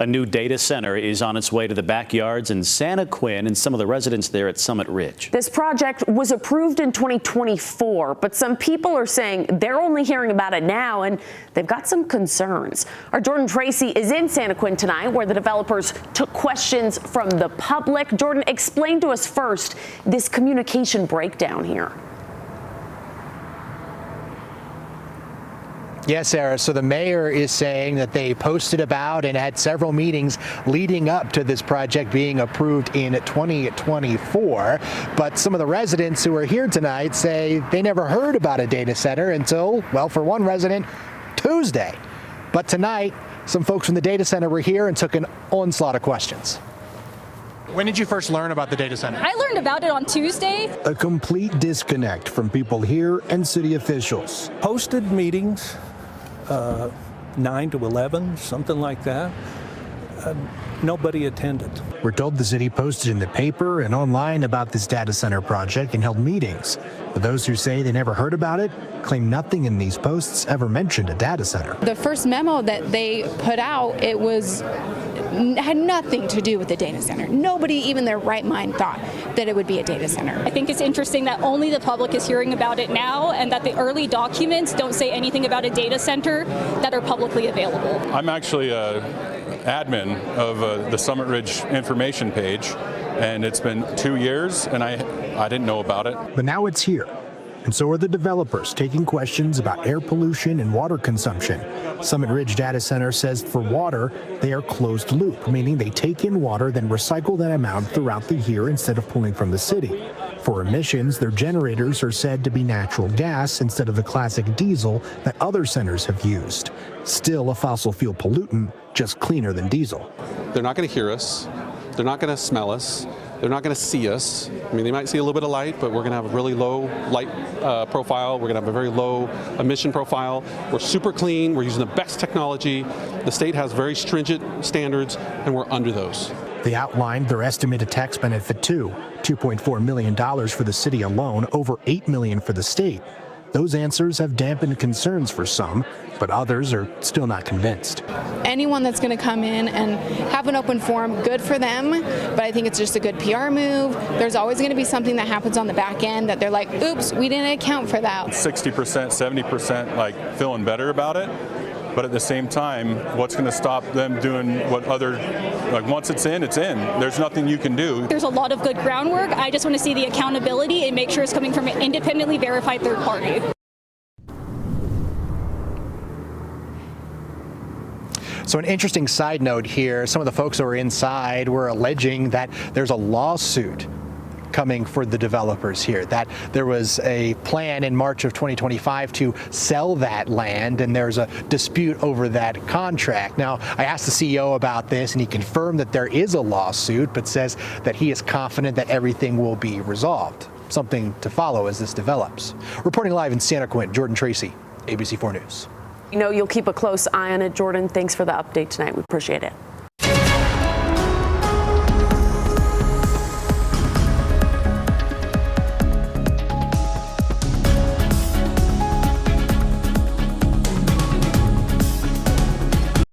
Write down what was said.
A new data center is on its way to the backyards in Santaquin and some of the residents there at Summit Ridge. This project was approved in 2024, but some people are saying they're only hearing about it now and they've got some concerns. Our Jordan Tracy is in Santaquin tonight, where the developers took questions from the public. Jordan, explain to us first this communication breakdown here. Yes, Sarah. So the mayor is saying that they posted about and had several meetings leading up to this project being approved in 2024. But some of the residents who are here tonight say they never heard about a data center until, well, for one resident, Tuesday. But tonight, some folks from the data center were here and took an onslaught of questions. When did you first learn about the data center? I learned about it on Tuesday. A complete disconnect from people here and city officials. Posted meetings, 9 to 11, something like that. Nobody attended. We're told the city posted in the paper and online about this data center project and held meetings. But those who say they never heard about it claim nothing in these posts ever mentioned a data center. The first memo that they put out, had nothing to do with the data center. Nobody, even in their right mind, thought that it would be a data center. I think it's interesting that only the public is hearing about it now, and that the early documents don't say anything about a data center that are publicly available. I'm actually an admin of the Summit Ridge information page, and it's been 2 years, and I didn't know about it. But now it's here. And so are the developers taking questions about air pollution and water consumption. Summit Ridge Data Center says for water, they are closed loop, meaning they take in water, then recycle that amount throughout the year instead of pulling from the city. For emissions, their generators are said to be natural gas instead of the classic diesel that other centers have used. Still a fossil fuel pollutant, just cleaner than diesel. They're not going to hear us. They're not going to smell us. They're not going to see us. I mean, they might see a little bit of light, but we're going to have a really low light profile. We're going to have a very low emission profile. We're super clean. We're using the best technology. The state has very stringent standards, and we're under those. They outlined their estimated tax benefit too, $2.4 million for the city alone, over $8 million for the state. Those answers have dampened concerns for some, but others are still not convinced. Anyone that's going to come in and have an open forum, good for them, but I think it's just a good PR move. There's always going to be something that happens on the back end that they're like, oops, we didn't account for that. 60%, 70% like feeling better about it. But at the same time, what's going to stop them doing what once it's in, it's in. There's nothing you can do. There's a lot of good groundwork. I just want to see the accountability and make sure it's coming from an independently verified third party. So an interesting side note here, some of the folks who are inside were alleging that there's a lawsuit coming for the developers here, that there was a plan in March of 2025 to sell that land, and there's a dispute over that contract. Now, I asked the CEO about this, and he confirmed that there is a lawsuit, but says that he is confident that everything will be resolved. Something to follow as this develops. Reporting live in Santaquin, Jordan Tracy, ABC 4 News. You know, you'll keep a close eye on it, Jordan. Thanks for the update tonight. We appreciate it.